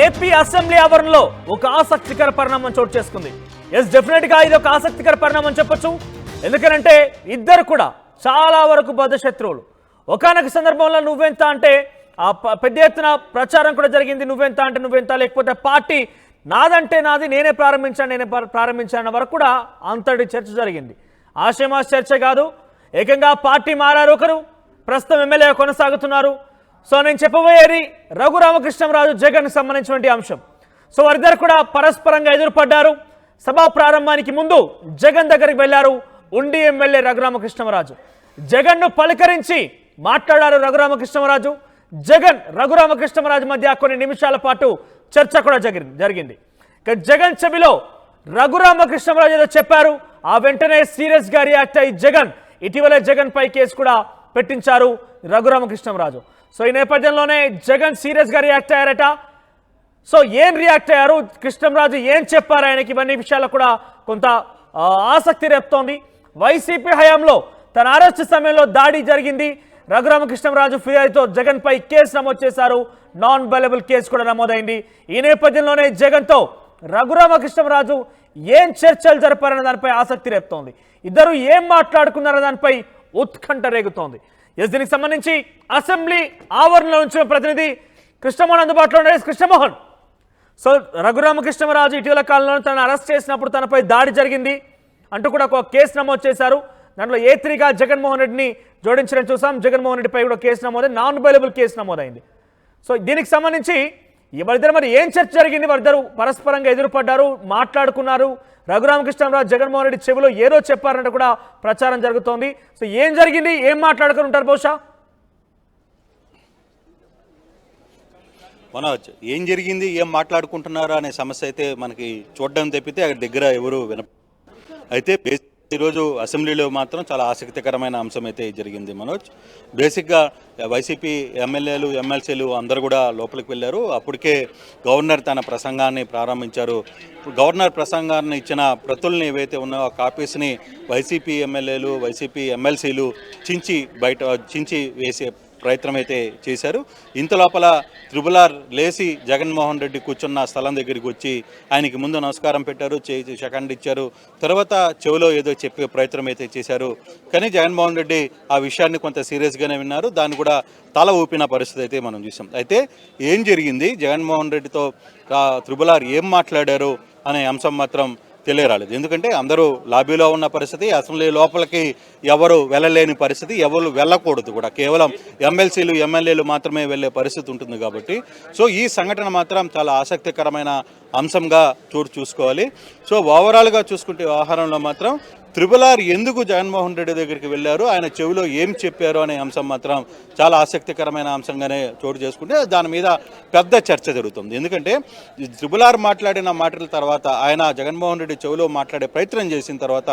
AP assembly ఆవరణలో ఒక ఆసక్తికర పరిణామం చోటు చేసుకుంది. డెఫినెట్ గా ఇది ఒక ఆసక్తికర పరిణామం చెప్పొచ్చు. ఎందుకంటే ఇద్దరు కూడా చాలా వరకు బద్ధ శత్రువులు. ఒకానొక సందర్భంలో నువ్వెంత అంటే ఆ పెద్ద ఎత్తున ప్రచారం కూడా జరిగింది. నువ్వెంత అంటే నువ్వెంత, లేకపోతే పార్టీ నాదంటే నాది, నేనే ప్రారంభించాను వరకు కూడా అంతటి చర్చ జరిగింది. ఆషేమాష్ చర్చ కాదు, ఏకంగా పార్టీ మారారు ఒకరు, ప్రస్తుతం ఎమ్మెల్యే కొనసాగుతున్నారు. సో నేను చెప్పబోయేది రఘురామకృష్ణంరాజు జగన్ సంబంధించినటువంటి అంశం. సో వారిద్దరు కూడా పరస్పరంగా ఎదురుపడ్డారు. సభా ప్రారంభానికి ముందు జగన్ దగ్గరికి వెళ్లారు ఉండి ఎమ్మెల్యే రఘురామకృష్ణంరాజు. జగన్ను పలకరించి మాట్లాడారు రఘురామకృష్ణంరాజు. జగన్ రఘురామకృష్ణంరాజు మధ్య కొన్ని నిమిషాల పాటు చర్చ కూడా జరిగింది. జగన్ చెవిలో రఘురామకృష్ణంరాజు ఏదో చెప్పారు. ఆ వెంటనే సీరియస్ గా రియాక్ట్ అయ్యి జగన్ ఇటీవలే జగన్ పై కేసు కూడా పెట్టించారు రఘురామకృష్ణంరాజు. సో ఈ నేపథ్యంలోనే జగన్ సీరియస్ గా రియాక్ట్ అయ్యారట. సో ఏం రియాక్ట్ అయ్యారు, కృష్ణంరాజు ఏం చెప్పారు ఆయనకి, ఇవన్నీ విషయాల్లో కూడా కొంత ఆసక్తి రేపుతోంది. వైసీపీ హయాంలో తన అరెస్ట్ సమయంలో దాడి జరిగింది. రఘురామకృష్ణంరాజు ఫిర్యాదుతో జగన్ పై కేసు నమోదు చేశారు. నాన్ బెయిలబుల్ కేసు కూడా నమోదైంది. ఈ నేపథ్యంలోనే జగన్తో రఘురామకృష్ణంరాజు ఏం చర్చలు జరపారన్న దానిపై ఆసక్తి రేపుతోంది. ఇద్దరు ఏం మాట్లాడుకున్నారన్న దానిపై ఉత్కంఠ రేగుతోంది. దీనికి సంబంధించి అసెంబ్లీ ఆవరణలో ఉంచిన ప్రతినిధి కృష్ణమోహన్ అందుబాటులో ఉన్నారు. కృష్ణమోహన్, సో రఘురామకృష్ణంరాజు ఇటీవల కాలంలో తనను అరెస్ట్ చేసినప్పుడు తనపై దాడి జరిగింది అంటూ కూడా ఒక కేసు నమోదు చేశారు. దాంట్లో A3గా జగన్మోహన్ రెడ్డిని జోడించడం చూసాం. జగన్మోహన్ రెడ్డిపై కూడా కేసు నమోదైంది, నాన్ బెయిలబుల్ కేసు నమోదైంది. సో దీనికి సంబంధించి వారిద్దరు మరి ఏం చర్చ జరిగింది, వారిద్దరు పరస్పరంగా ఎదురుపడ్డారు, మాట్లాడుకున్నారు. రఘురామకృష్ణంరాజు జగన్మోహన్ రెడ్డి చెవిలో ఏదో చెప్పారంటే కూడా ప్రచారం జరుగుతోంది. సో ఏం జరిగింది, ఏం మాట్లాడుకుని ఉంటారు బహుశా? మనోజ్, ఏం జరిగింది, ఏం మాట్లాడుకుంటున్నారు అనే సమస్య అయితే మనకి చూడడం తప్పితే అక్కడ దగ్గర ఎవరు అయితే ఈరోజు అసెంబ్లీలో మాత్రం చాలా ఆసక్తికరమైన అంశం అయితే జరిగింది మనోజ్. బేసిక్గా వైసీపీ ఎమ్మెల్యేలు ఎమ్మెల్సీలు అందరూ కూడా లోపలికి వెళ్ళారు. అప్పటికే గవర్నర్ తన ప్రసంగాన్ని ప్రారంభించారు. గవర్నర్ ప్రసంగాన్ని ఇచ్చిన ప్రతుల్ని ఏవైతే ఉన్నాయో ఆ కాపీస్ని వైసీపీ ఎమ్మెల్యేలు వైసీపీ ఎమ్మెల్సీలు చించి వేసే ప్రయత్నం అయితే చేశారు. ఇంత లోపల త్రిబులార్ లేచి జగన్మోహన్ రెడ్డి కూర్చున్న స్థలం దగ్గరికి వచ్చి ఆయనకి ముందు నమస్కారం పెట్టారు, సెకండ్ ఇచ్చారు. తర్వాత చెవిలో ఏదో చెప్పే ప్రయత్నం అయితే చేశారు. కానీ జగన్మోహన్ రెడ్డి ఆ విషయాన్ని కొంత సీరియస్గానే విన్నారు. దాన్ని కూడా తల ఊపిన పరిస్థితి అయితే మనం చూసాం. అయితే ఏం జరిగింది, జగన్మోహన్ రెడ్డితో త్రిబులార్ ఏం మాట్లాడారు అనే అంశం మాత్రం తెలియరాలేదు. ఎందుకంటే అందరూ లాబీలో ఉన్న పరిస్థితి, అసెంబ్లీ లోపలికి ఎవరు వెళ్ళలేని పరిస్థితి, ఎవరు వెళ్ళకూడదు కూడా, కేవలం ఎమ్మెల్సీలు ఎమ్మెల్యేలు మాత్రమే వెళ్ళే పరిస్థితి ఉంటుంది కాబట్టి సో ఈ సంఘటన మాత్రం చాలా ఆసక్తికరమైన అంశంగా చూసుకోవాలి. సో ఓవరాల్గా చూసుకుంటే వ్యవహారంలో మాత్రం త్రిబులార్ ఎందుకు జగన్మోహన్ రెడ్డి దగ్గరికి వెళ్ళారు, ఆయన చెవిలో ఏం చెప్పారు అనే అంశం మాత్రం చాలా ఆసక్తికరమైన అంశంగానే చోటు చేసుకుంటే దాని మీద పెద్ద చర్చ జరుగుతుంది. ఎందుకంటే త్రిబులార్ మాట్లాడిన మాటల తర్వాత ఆయన జగన్మోహన్ రెడ్డి చెవిలో మాట్లాడే ప్రయత్నం చేసిన తర్వాత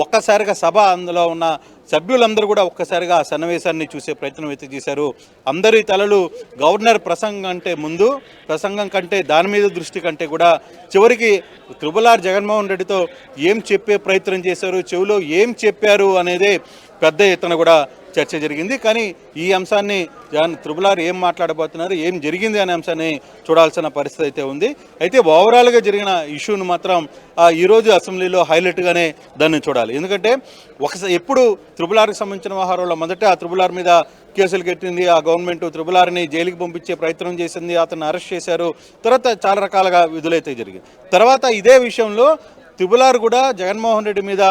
ఒక్కసారిగా సభ అందులో ఉన్న సభ్యులందరూ కూడా ఒక్కసారిగా ఆ సన్నివేశాన్ని చూసే ప్రయత్నం అయితే చేశారు. అందరి తలలు గవర్నర్ ప్రసంగం కంటే దాని మీద దృష్టి కంటే కూడా చివరికి త్రిబులార్ జగన్మోహన్ రెడ్డితో ఏం చెప్పే ప్రయత్నం చేశారు, చెవిలో ఏం చెప్పారు అనేదే పెద్ద ఎత్తున కూడా చర్చ జరిగింది. కానీ ఈ అంశాన్ని త్రిబులార్ ఏం మాట్లాడబోతున్నారు, ఏం జరిగింది అనే అంశాన్ని చూడాల్సిన పరిస్థితి అయితే ఉంది. అయితే ఓవరాల్గా జరిగిన ఇష్యూను మాత్రం ఈరోజు అసెంబ్లీలో హైలైట్గానే దాన్ని చూడాలి. ఎందుకంటే ఎప్పుడు త్రిబులార్కి సంబంధించిన వ్యవహారంలో మొదట ఆ త్రిబులార్ మీద కేసులు కట్టింది, ఆ గవర్నమెంట్ త్రిబులార్ని జైలుకి పంపించే ప్రయత్నం చేసింది, అతన్ని అరెస్ట్ చేశారు. తర్వాత చాలా రకాలుగా విధులైతే జరిగింది. తర్వాత ఇదే విషయంలో త్రిబులార్ కూడా జగన్మోహన్ రెడ్డి మీద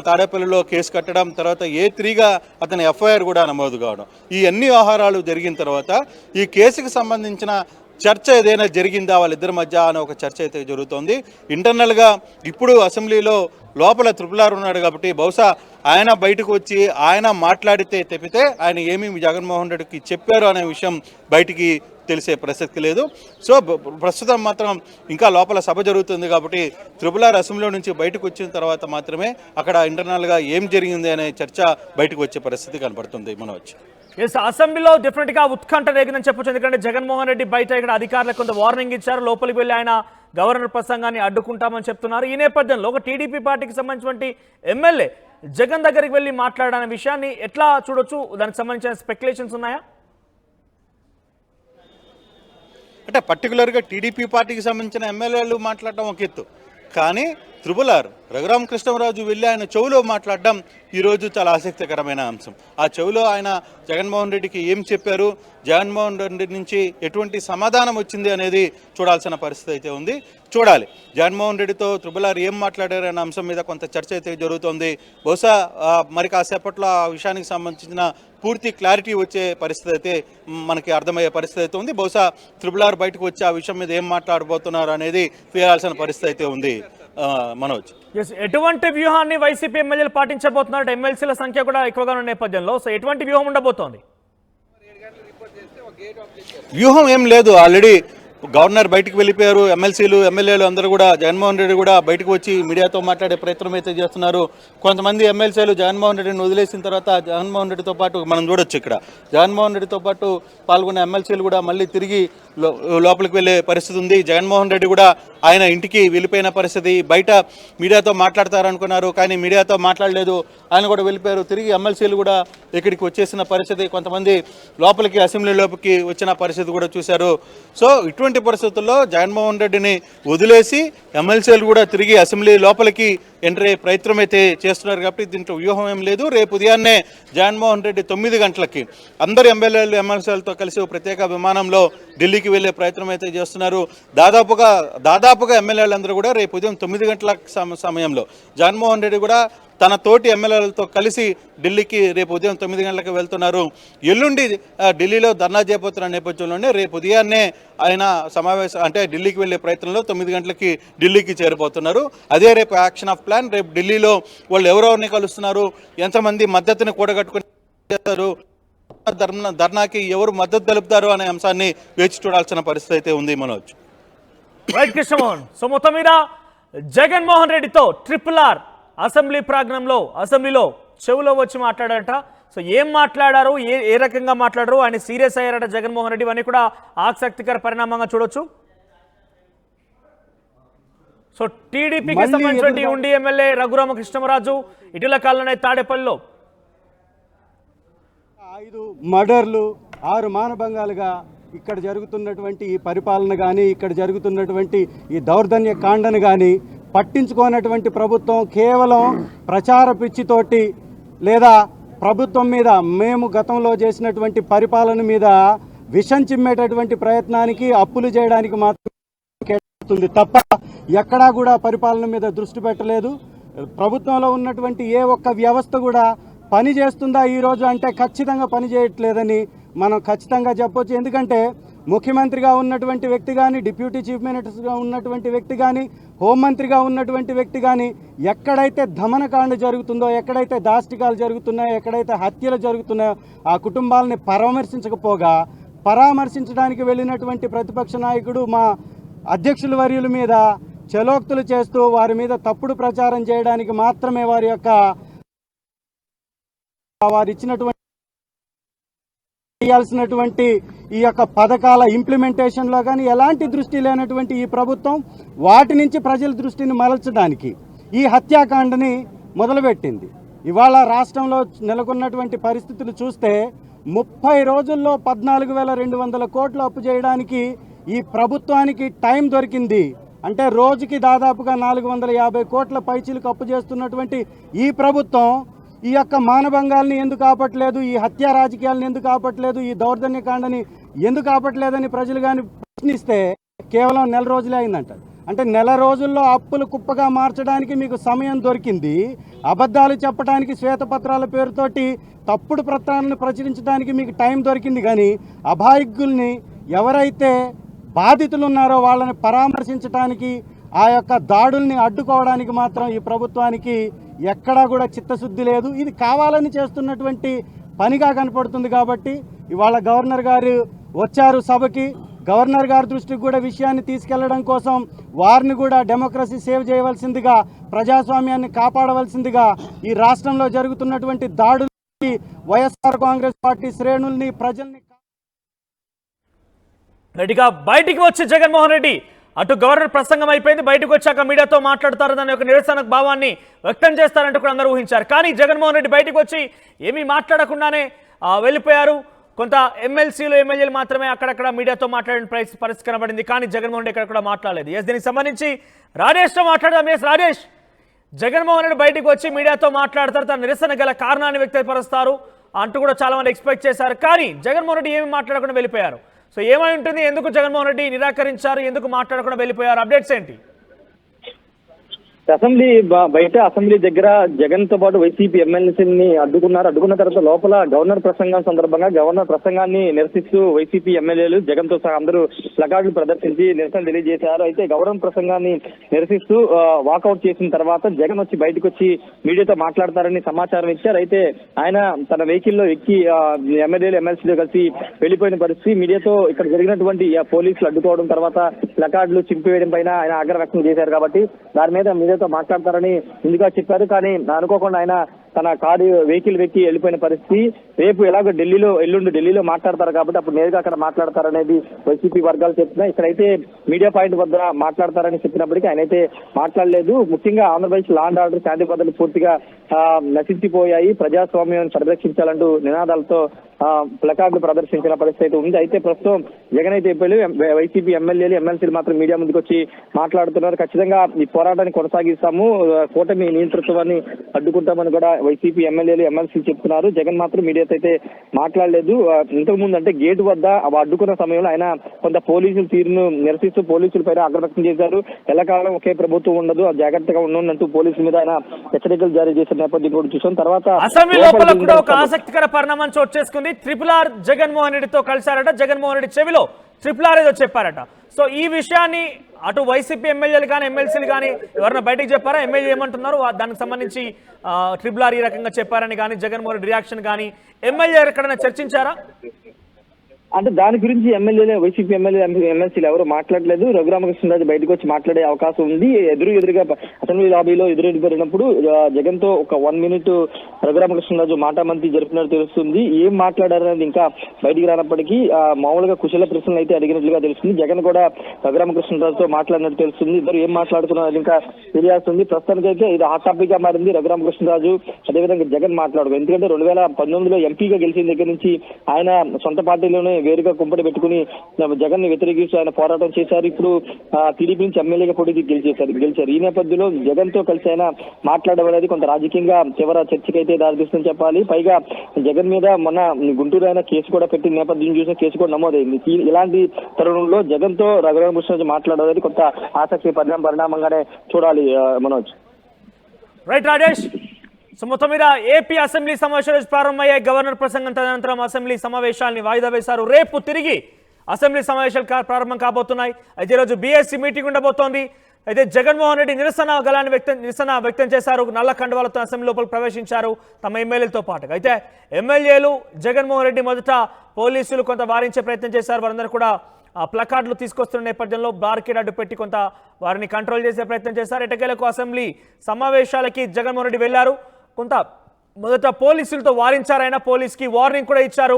తాడేపల్లిలో కేసు కట్టడం, తర్వాత A3గా అతని FIR కూడా నమోదు కావడం, ఈ అన్ని వ్యవహారాలు జరిగిన తర్వాత ఈ కేసుకు సంబంధించిన చర్చ ఏదైనా జరిగిందా వాళ్ళిద్దరి మధ్య అనే ఒక చర్చ అయితే జరుగుతోంది. ఇంటర్నల్గా ఇప్పుడు అసెంబ్లీలో లోపల త్రిబులార్ ఉన్నాడు కాబట్టి బహుశా ఆయన బయటకు వచ్చి ఆయన మాట్లాడితే తప్పితే ఆయన ఏమేమి జగన్మోహన్ రెడ్డికి చెప్పారు అనే విషయం బయటికి తెలిసే ప్రసక్తి లేదు. సో ప్రస్తుతం మాత్రం ఇంకా లోపల సభ జరుగుతుంది కాబట్టి త్రిబులార్ అసెంబ్లీ నుంచి బయటకు వచ్చిన తర్వాత మాత్రమే అక్కడ ఇంటర్నల్గా ఏం జరిగింది అనే చర్చ బయటకు వచ్చే పరిస్థితి కనబడుతుంది. మనోజ్, అసెంబ్లీలో డెఫినెట్ గా ఉత్కంఠ రేగిందని చెప్పొచ్చు. ఎందుకంటే జగన్మోహన్ రెడ్డి బయట ఇక్కడ అధికారులకు కొంత వార్నింగ్ ఇచ్చారు. లోపలికి వెళ్ళి ఆయన గవర్నర్ ప్రసంగాన్ని అడ్డుకుంటామని చెప్తున్నారు. ఈ నేపథ్యంలో ఒక టీడీపీ పార్టీకి సంబంధించినటువంటి ఎమ్మెల్యే జగన్ దగ్గరికి వెళ్ళి మాట్లాడాలనే విషయాన్ని ఎట్లా చూడొచ్చు, దానికి సంబంధించిన స్పెక్యులేషన్స్ ఉన్నాయా? అంటే పర్టికులర్గా టీడీపీ పార్టీకి సంబంధించిన ఎమ్మెల్యేలు మాట్లాడడం ఒక ఎత్తు, కానీ త్రిపుల్ రఘురామకృష్ణరాజు వెళ్ళి ఆయన చెవులో మాట్లాడడం ఈరోజు చాలా ఆసక్తికరమైన అంశం. ఆ చెవులో ఆయన జగన్మోహన్ రెడ్డికి ఏం చెప్పారు, జగన్మోహన్ రెడ్డి నుంచి ఎటువంటి సమాధానం వచ్చింది అనేది చూడాల్సిన పరిస్థితి అయితే ఉంది. చూడాలి జగన్మోహన్ రెడ్డితో త్రిపుల్ ఏం మాట్లాడారనే అంశం మీద కొంత చర్చ అయితే జరుగుతోంది. బహుశా మరి కాసేపట్లో ఆ విషయానికి సంబంధించిన పూర్తి క్లారిటీ వచ్చే పరిస్థితి అయితే మనకి అర్థమయ్యే పరిస్థితి అయితే ఉంది. బహుశా త్రిపుల్ బయటకు వచ్చి ఆ విషయం మీద ఏం మాట్లాడబోతున్నారు అనేది తెలియాల్సిన పరిస్థితి అయితే ఉంది. మనోజ్, ఎటువంటి వ్యూహాన్ని వైసీపీ ఎమ్మెల్యేలు పాటించబోతున్నారు? ఎమ్మెల్సీల సంఖ్య కూడా ఎక్కువగా ఉన్న నేపథ్యంలో సో ఎటువంటి వ్యూహం ఉండబోతోంది? వ్యూహం ఏం లేదు, ఆల్రెడీ గవర్నర్ బయటకు వెళ్ళిపోయారు. ఎమ్మెల్సీలు ఎమ్మెల్యేలు అందరూ కూడా జగన్మోహన్ రెడ్డి కూడా బయటకు వచ్చి మీడియాతో మాట్లాడే ప్రయత్నం అయితే చేస్తున్నారు. కొంతమంది ఎమ్మెల్సీలు జగన్మోహన్ రెడ్డిని వదిలేసిన తర్వాత జగన్మోహన్ రెడ్డితో పాటు మనం చూడొచ్చు, ఇక్కడ జగన్మోహన్ రెడ్డితో పాటు పాల్గొన్న ఎమ్మెల్సీలు కూడా మళ్ళీ తిరిగి లోపలికి వెళ్ళే పరిస్థితి ఉంది. జగన్మోహన్ రెడ్డి కూడా ఆయన ఇంటికి వెళ్ళిపోయిన పరిస్థితి. బయట మీడియాతో మాట్లాడతారనుకున్నారు, కానీ మీడియాతో మాట్లాడలేదు, ఆయన కూడా వెళ్ళిపోయారు. తిరిగి ఎమ్మెల్సీలు కూడా ఇక్కడికి వచ్చేసిన పరిస్థితి, కొంతమంది లోపలికి అసెంబ్లీలోకి వచ్చిన పరిస్థితి కూడా చూశారు. సో ఇటువంటి పరిస్థితుల్లో జగన్మోహన్ రెడ్డిని వదిలేసి ఎమ్మెల్సీలు కూడా తిరిగి అసెంబ్లీ లోపలికి ఎంటర్ అయ్యే ప్రయత్నం అయితే చేస్తున్నారు. కాబట్టి దీంట్లో వ్యూహం ఏం లేదు. రేపు ఉదయాన్నే జగన్మోహన్ రెడ్డి 9 గంటలకి అందరు ఎమ్మెల్యేలు ఎమ్మెల్సీలతో కలిసి ప్రత్యేక విమానంలో ఢిల్లీకి వెళ్ళే ప్రయత్నం అయితే చేస్తున్నారు. దాదాపుగా ఎమ్మెల్యేలందరూ కూడా రేపు ఉదయం 9 గంటల సమయంలో జగన్మోహన్ రెడ్డి కూడా తన తోటి ఎమ్మెల్యేలతో కలిసి ఢిల్లీకి రేపు ఉదయం 9 గంటలకు వెళ్తున్నారు. ఎల్లుండి ఢిల్లీలో ధర్నా చేయబోతున్న నేపథ్యంలోనే రేపు ఉదయాన్నే ఆయన సమావేశం అంటే ఢిల్లీకి వెళ్ళే ప్రయత్నంలో 9 గంటలకి ఢిల్లీకి చేరిపోతున్నారు. అదే రేపు యాక్షన్ ఆఫ్ ప్లాన్. రేపు ఢిల్లీలో వాళ్ళు ఎవరెవరిని కలుస్తున్నారు, ఎంతమంది మద్దతుని కూడగట్టుకుని చేస్తారు, ధర్నాకి ఎవరు మద్దతు తెలుపుతారు అనే అంశాన్ని వేచి చూడాల్సిన పరిస్థితి అయితే ఉంది. మనోజ్, రైట్ కృష్ణమోహన్. సో మొత్తం మీద జగన్మోహన్ రెడ్డితో ట్రిపుల్ ఆర్ అసెంబ్లీ ప్రాంగణంలో అసెంబ్లీలో చెవులో వచ్చి మాట్లాడారట. సో ఏం మాట్లాడారు, ఏ రకంగా మాట్లాడారు, ఆయన సీరియస్ అయ్యారట జగన్మోహన్ రెడ్డి, ఇవన్నీ కూడా ఆసక్తికర పరిణామంగా చూడొచ్చు. సో టీడీపీకి సంబంధించిన ఉండి ఎమ్మెల్యే రఘురామకృష్ణరాజు ఇటీవల కాలంలో తాడేపల్లిలో 5 మర్డర్లు 6 మానభంగాలుగా ఇక్కడ జరుగుతున్నటువంటి ఈ పరిపాలన కానీ, ఇక్కడ జరుగుతున్నటువంటి ఈ దౌర్జన్య కాండను కానీ పట్టించుకోనటువంటి ప్రభుత్వం కేవలం ప్రచార పిచ్చితోటి లేదా ప్రభుత్వం మీద మేము గతంలో చేసినటువంటి పరిపాలన మీద విషం చిమ్మేటటువంటి ప్రయత్నానికి, అప్పులు చేయడానికి మాత్రం కేటాయిస్తుంది తప్ప ఎక్కడా కూడా పరిపాలన మీద దృష్టి పెట్టలేదు. ప్రభుత్వంలో ఉన్నటువంటి ఏ ఒక్క వ్యవస్థ కూడా పని చేస్తుందా ఈరోజు అంటే ఖచ్చితంగా పని చేయట్లేదని మనం ఖచ్చితంగా చెప్పొచ్చు. ఎందుకంటే ముఖ్యమంత్రిగా ఉన్నటువంటి వ్యక్తి కానీ, డిప్యూటీ చీఫ్ మినిస్టర్గా ఉన్నటువంటి వ్యక్తి కానీ, హోంమంత్రిగా ఉన్నటువంటి వ్యక్తి కానీ ఎక్కడైతే దమనకాండ జరుగుతుందో, ఎక్కడైతే దాష్టికాలు జరుగుతున్నాయో, ఎక్కడైతే హత్యలు జరుగుతున్నాయో ఆ కుటుంబాలని పరామర్శించడానికి వెళ్ళినటువంటి ప్రతిపక్ష నాయకుడు మా అధ్యక్షుల వర్యుల మీద చలోక్తులు చేస్తూ వారి మీద తప్పుడు ప్రచారం చేయడానికి మాత్రమే వారు ఇచ్చినటువంటి చేయాల్సినటువంటి ఈ యొక్క పథకాల ఇంప్లిమెంటేషన్లో కానీ ఎలాంటి దృష్టి లేనటువంటి ఈ ప్రభుత్వం వాటి నుంచి ప్రజల దృష్టిని మరల్చడానికి ఈ హత్యాకాండని మొదలుపెట్టింది. ఇవాళ రాష్ట్రంలో నెలకొన్నటువంటి పరిస్థితులు చూస్తే 30 రోజుల్లో 14,200 కోట్లు అప్పు చేయడానికి ఈ ప్రభుత్వానికి టైం దొరికింది. అంటే రోజుకి దాదాపుగా 450 కోట్ల పైచీలకు అప్పు చేస్తున్నటువంటి ఈ ప్రభుత్వం ఈ యొక్క మానభంగాల్ని ఎందుకు ఆపట్లేదు, ఈ హత్యా రాజకీయాలను ఎందుకు ఆపట్లేదు, ఈ దౌర్జన్యకాండని ఎందుకు ఆపట్లేదని ప్రజలు కానీ ప్రశ్నిస్తే కేవలం 1 నెల రోజులే అయిందంట. అంటే 1 నెల రోజుల్లో అప్పులు కుప్పగా మార్చడానికి మీకు సమయం దొరికింది. అబద్ధాలు చెప్పడానికి శ్వేతపత్రాల పేరుతోటి తప్పుడు పత్రాలను ప్రచురించడానికి మీకు టైం దొరికింది. కానీ అభాగ్యుల్ని ఎవరైతే బాధితులు ఉన్నారో వాళ్ళని పరామర్శించడానికి, ఆ యొక్క దాడుల్ని అడ్డుకోవడానికి మాత్రం ఈ ప్రభుత్వానికి ఎక్కడా కూడా చిత్తశుద్ధి లేదు. ఇది కావాలని చేస్తున్నటువంటి పనిగా కనపడుతుంది. కాబట్టి ఇవాళ గవర్నర్ గారు వచ్చారు సభకి. గవర్నర్ గారి దృష్టికి కూడా విషయాన్ని తీసుకెళ్లడం కోసం వారిని కూడా డెమోక్రసీ సేవ్ చేయవలసిందిగా, ప్రజాస్వామ్యాన్ని కాపాడవలసిందిగా, ఈ రాష్ట్రంలో జరుగుతున్నటువంటి దాడులకి వైఎస్ఆర్ కాంగ్రెస్ పార్టీ శ్రేణుల్ని ప్రజల్ని రెడ్డిగా బయటికి వచ్చి జగన్మోహన్ రెడ్డి అటు గవర్నర్ ప్రసంగం అయిపోయింది, బయటకు వచ్చాక మీడియాతో మాట్లాడతారని ఒక నిరసన భావాన్ని వ్యక్తం చేస్తారంటూ కూడా అందరూ ఊహించారు. కానీ జగన్మోహన్ రెడ్డి బయటకు వచ్చి ఏమీ మాట్లాడకుండానే వెళ్ళిపోయారు. కొంత ఎమ్మెల్సీలు ఎమ్మెల్యేలు మాత్రమే అక్కడక్కడ మీడియాతో మాట్లాడిన పరిస్థితి కనబడింది. కానీ జగన్మోహన్ రెడ్డి ఎక్కడ కూడా మాట్లాడలేదు. ఎస్, దీనికి సంబంధించి రాజేష్తో మాట్లాడదాం. ఎస్ రాజేష్, జగన్మోహన్ రెడ్డి బయటకు వచ్చి మీడియాతో మాట్లాడతారు, తన నిరసన గల కారణాన్ని వ్యక్తపరుస్తారు అంటూ కూడా చాలా మంది ఎక్స్పెక్ట్ చేశారు. కానీ జగన్మోహన్ రెడ్డి ఏమి మాట్లాడకుండా వెళ్ళిపోయారు. సో ఏమై ఉంటుంది, ఎందుకు జగన్మోహన్ రెడ్డి నిరాకరించారు, ఎందుకు మాట్లాడకుండా వెళ్ళిపోయారు, అప్డేట్స్ ఏంటి? అసెంబ్లీ బయట అసెంబ్లీ దగ్గర జగన్ తో పాటు వైసీపీ ఎమ్మెల్యేని అడ్డుకున్నారు. అడ్డుకున్న తర్వాత లోపల గవర్నర్ ప్రసంగం సందర్భంగా గవర్నర్ ప్రసంగాన్ని నిరసిస్తూ వైసీపీ ఎమ్మెల్యేలు జగన్ తో సహా అందరూ ప్లకార్డులు ప్రదర్శించి నిరసన తెలియజేశారు. అయితే గవర్నర్ ప్రసంగాన్ని నిరసిస్తూ వాకౌట్ చేసిన తర్వాత జగన్ వచ్చి బయటకు వచ్చి మీడియాతో మాట్లాడతారని సమాచారం ఇచ్చారు. అయితే ఆయన తన వెహికల్లో ఎక్కి ఎమ్మెల్యేలు ఎమ్మెల్సీతో కలిసి వెళ్లిపోయిన పరిస్థితి. మీడియాతో ఇక్కడ జరిగినటువంటి పోలీసులు అడ్డుకోవడం తర్వాత ప్లకార్డులు చింపివేయడం పైన ఆయన ఆగ్రహం వ్యక్తం చేశారు. కాబట్టి దాని మీద మీడియాతో మాట్లాడతారని ముందుగా చెప్పారు. కానీ అనుకోకుండా ఆయన తన కారు వెహికల్ వెక్కి వెళ్ళిపోయిన పరిస్థితి. రేపు ఎలాగో ఎల్లుండి ఢిల్లీలో మాట్లాడతారు కాబట్టి అప్పుడు నేరుగా అక్కడ మాట్లాడతారనేది వైసీపీ వర్గాలు చెప్తున్నాయి. ఇక్కడైతే మీడియా పాయింట్ వద్ద మాట్లాడతారని చెప్పినప్పటికీ ఆయనైతే మాట్లాడలేదు. ముఖ్యంగా ఆంధ్రప్రదేశ్ లా అండ్ ఆర్డర్ శాంతి భద్రతలు పూర్తిగా నశించిపోయాయి, ప్రజాస్వామ్యాన్ని పరిరక్షించాలంటూ నినాదాలతో ప్లకార్డులు ప్రదర్శించిన పరిస్థితి అయితే ఉంది. అయితే ప్రస్తుతం జగన్ అయితే వైసీపీ ఎమ్మెల్యేలు ఎమ్మెల్సీలు మాత్రం మీడియా ముందుకు వచ్చి మాట్లాడుతున్నారు. ఖచ్చితంగా ఈ పోరాటాన్ని కొనసాగిస్తాము, కూటమి నియంతృత్వాన్ని అడ్డుకుంటామని కూడా వైసీపీ ఎమ్మెల్యేలు ఎమ్మెల్సీలు చెప్తున్నారు. జగన్ మాత్రం మీడియాతో అయితే మాట్లాడలేదు. ఇంతకుముందు అంటే గేటు వద్ద అడ్డుకున్న సమయంలో ఆయన కొంత పోలీసుల తీరును నిరసిస్తూ పోలీసుల పైన ఆగ్రహం వ్యక్తం చేశారు. ఎల్లకాలం ఒకే ప్రభుత్వం ఉండదు, జాగ్రత్తగా ఉండనంటూ పోలీసుల మీద ఆయన హెచ్చరికలు జారీ చేసిన నేపథ్యం కూడా చూసాం. తర్వాత అసెంబ్లీ లోపల కూడా ఒక ఆసక్తికర పరిణామం చోటు చేసుకుంది. RRR జగన్మోహన్ రెడ్డితో కలిశారట. జగన్మోహన్ రెడ్డి చెవిలో RRR ఏదో చెప్పారట. సో ఈ విషయాన్ని అటు వైసీపీ ఎమ్మెల్యేలు కానీ ఎమ్మెల్సీలు కానీ ఎవరైనా బయటకు చెప్పారా? ఎమ్మెల్యే ఏమంటున్నారు దానికి సంబంధించి RRR ఈ రకంగా చెప్పారని కానీ జగన్మోహన్ రెడ్డి రియాక్షన్ కానీ ఎమ్మెల్యే ఎక్కడైనా చర్చించారా? అంటే దాని గురించి ఎమ్మెల్యేలు వైసీపీ ఎమ్మెల్సీలు ఎవరు మాట్లాడలేదు. రఘురామకృష్ణరాజు బయటకు వచ్చి మాట్లాడే అవకాశం ఉంది. ఎదురుగా అసెంబ్లీ లాబీలో ఎదురెదిరినప్పుడు జగన్ తో ఒక 1 minute రఘురామకృష్ణరాజు మాటామంతి జరిపినట్టు తెలుస్తుంది. ఏం మాట్లాడారనేది ఇంకా బయటికి రానప్పటికీ మామూలుగా కుశల ప్రశ్నలు అయితే అడిగినట్లుగా తెలుస్తుంది. జగన్ కూడా రఘురామకృష్ణరాజుతో మాట్లాడినట్టు తెలుస్తుంది. ఇద్దరు ఏం మాట్లాడుతున్నారు ఇంకా తెలియాల్సింది. ప్రస్తుతానికైతే ఇది హాట్ టాపిక్ గా మారింది. రఘురామకృష్ణరాజు అదేవిధంగా జగన్ మాట్లాడదు. ఎందుకంటే 2019లో ఎంపీగా గెలిచిన దగ్గర నుంచి ఆయన సొంత పార్టీలోనే వేరుగా కుంపటి పెట్టుకుని జగన్ ని వ్యతిరేకిస్తూ ఆయన పోరాటం చేశారు. ఇప్పుడు టీడీపీ నుంచి ఎమ్మెల్యేగా పోటీ గెలిచారు. ఈ నేపథ్యంలో జగన్ తో కలిసి ఆయన మాట్లాడడం అనేది కొంత రాజకీయంగా చివర చర్చకైతే దారితీస్తుందని చెప్పాలి. పైగా జగన్ మీద మొన్న గుంటూరు ఆయన కేసు కూడా పెట్టిన నేపథ్యం చూసిన కేసు కూడా నమోదైంది. ఇలాంటి తరుణంలో జగన్ తో రఘురామకృష్ణరాజు మాట్లాడడం అనేది కొంత ఆసక్తి పరిణామంగానే చూడాలి. మనోజ్. రైట్ రాజేష్. సో మొత్తం మీద ఏపీ అసెంబ్లీ సమావేశాలు ప్రారంభమయ్యాయి. గవర్నర్ ప్రసంగం తదనంతరం అసెంబ్లీ సమావేశాలని వాయిదా వేశారు. రేపు తిరిగి అసెంబ్లీ సమావేశాలు ప్రారంభం కాబోతున్నాయి. అయితే ఈరోజు బీఎస్సీ మీటింగ్ ఉండబోతోంది. అయితే జగన్మోహన్ రెడ్డి నిరసన వ్యక్తం చేశారు. నల్ల కండువాలతో అసెంబ్లీ లోపల ప్రవేశించారు తమ ఎమ్మెల్యేలతో పాటుగా. అయితే ఎమ్మెల్యేలు జగన్మోహన్ రెడ్డి మొదట పోలీసులు కొంత వారించే ప్రయత్నం చేశారు. వారందరూ కూడా ప్లకార్డులు తీసుకొస్తున్న నేపథ్యంలో బార్కేడ్ అడ్డు పెట్టి కొంత వారిని కంట్రోల్ చేసే ప్రయత్నం చేశారు. ఎటకేలకు అసెంబ్లీ సమావేశాలకి జగన్మోహన్ రెడ్డి వెళ్లారు. కొంత మొదట పోలీసులతో వారించారైనా పోలీస్కి వార్నింగ్ కూడా ఇచ్చారు.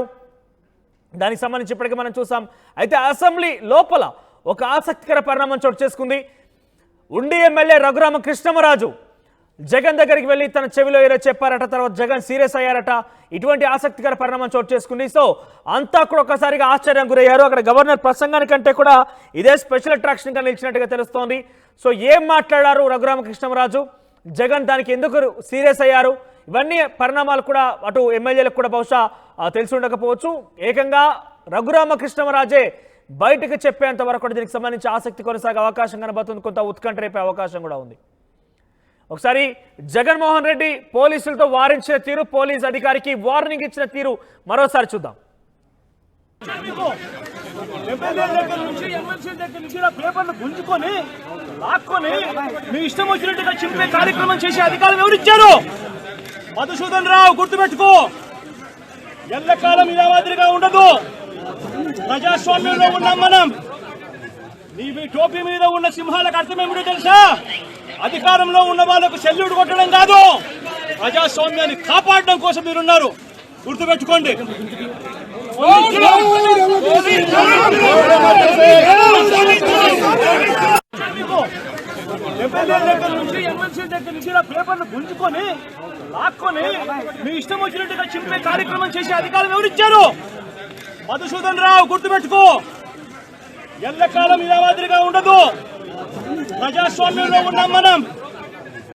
దానికి సంబంధించి ఇప్పటికీ మనం చూసాం. అయితే అసెంబ్లీ లోపల ఒక ఆసక్తికర పరిణామం చోటు చేసుకుంది. ఉండి ఎమ్మెల్యే రఘురామకృష్ణరాజు జగన్ దగ్గరికి వెళ్ళి తన చెవిలో ఏదో చెప్పారట. తర్వాత జగన్ సీరియస్ అయ్యారట. ఇటువంటి ఆసక్తికర పరిణామం చోటు చేసుకుంది. సో అంతా కూడా ఒకసారిగా ఆశ్చర్యం గురయ్యారు. అక్కడ గవర్నర్ ప్రసంగానికంటే కూడా ఇదే స్పెషల్ అట్రాక్షన్గా నిలిచినట్టుగా తెలుస్తోంది. సో ఏం మాట్లాడారు రఘురామకృష్ణరాజు, జగన్ దానికి ఎందుకు సీరియస్ అయ్యారు, ఇవన్నీ పరిణామాలు కూడా అటు ఎమ్మెల్యేలకు కూడా బహుశా తెలిసి ఉండకపోవచ్చు. ఏకంగా రఘురామకృష్ణరాజే బయటకు చెప్పేంత వరకు కూడా దీనికి సంబంధించి ఆసక్తి కొనసాగే అవకాశం కనబడుతుంది. కొంత ఉత్కంఠ రేపే అవకాశం కూడా ఉంది. ఒకసారి జగన్మోహన్ రెడ్డి పోలీసులతో వారించిన తీరు, పోలీస్ అధికారికి వార్నింగ్ ఇచ్చిన తీరు మరోసారి చూద్దాం. ఎమ్మెల్యేల దగ్గర నుంచి ఎమ్మెల్సీల దగ్గర నుంచి ఇలా పేపర్లు గుంజుకొని లాక్కొని మీ ఇష్టం వచ్చినట్టుగా చింపే కార్యక్రమం చేసే అధికారం ఎవరిచ్చారు? మధుసూదన్ రావు, గుర్తుపెట్టుకో, ఎల్లకాలం ఇలా మాదిరిగా ఉండదు. ప్రజాస్వామ్యంలో ఉన్నాం మనం. నీ టోపీ మీద ఉన్న సింహాలకు అర్థం ఏమిటో తెలుసా? అధికారంలో ఉన్న వాళ్ళకు సెల్యూట్ కొట్టడం కాదు, ప్రజాస్వామ్యాన్ని కాపాడడం కోసం మీరున్నారు. గుర్తుపెట్టుకోండి. ఎమ్మెల్యేల దగ్గర నుంచి ఎమ్మెల్సీల దగ్గర నుంచి ఇలా పేపర్లు గుంజుకొని లాక్కొని మీ ఇష్టం వచ్చినట్టుగా చింపే కార్యక్రమం చేసే అధికారం ఎవరిచ్చారు? మధుసూదన్ రావు గుర్తుపెట్టుకో, ఎల్లకాలం ఇలా మాదిరిగా ఉండదు. ప్రజాస్వామ్యంలో ఉన్నాం మనం.